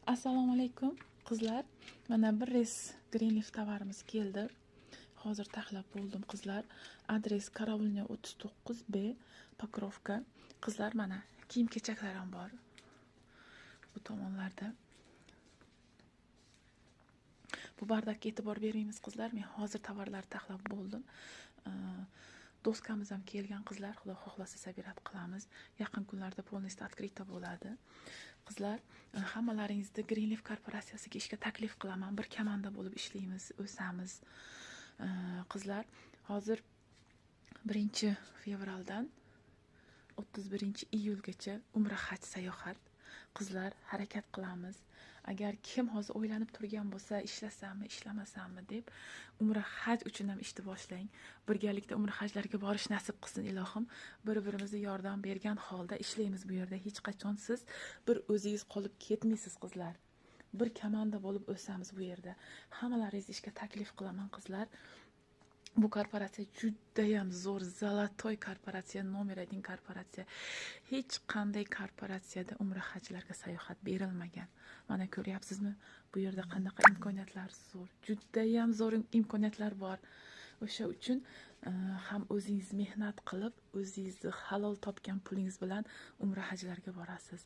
Assalomu alaykum qizlar. Mana bir res Greenleaf tovarimiz keldi. Hozir taxlab bo'ldim qizlar. Adres Karavulnya 39B, Pokrovka. Qizlar mana kiyim-kechaklar ham bor. Bu tomonlarda. Bu bardakka e'tibor bermaymiz qizlar. Men hozir tovarlarni taxlab bo'ldim. Do'skamiz ham kelgan qizlar, xudo xohlasa sabirat qilamiz. Yaqin kunlarda polностью открыто bo'ladi. Qizlar, hammalaringizni Greenleaf korporatsiyasiga ishga taklif qilaman. Bir komanda bo'lib ishlaymiz, o'samiz. Qizlar, hozir 1-fevraldan 31-iyulgacha Umra haj sayohat. Qizlar, harakat qilamiz. Agar kim hozir o'ylanib turgan bo'lsa, ishlasammi, ishlamasammi deb, Umra haj uchun ham ishni boshlang. Birgalikda Umra hajlarga borish nasib qilsin ilohim. Bir-birimizga yordam bergan holda ishlaymiz bu yerda. Hech qachon siz bir o'zingiz qolib ketmaysiz qizlar. Bir komanda bo'lib o'samiz bu yerda. Hammalaringizni ishga taklif qilaman qizlar. Bu korporatsiya juda ham zo'r, zolotoy korporatsiya, nomer 1 korporatsiya. Hech qanday korporatsiyada Umra hajlarga sayohat berilmagan. Mana ko'ryapsizmi? Bu yerda qanaqa imkoniyatlar zo'r. Juda ham zo'r imkoniyatlar bor. O'sha uchun ham o'zingiz mehnat qilib, o'zingizni halol topgan pulingiz bilan Umra hajlarga borasiz.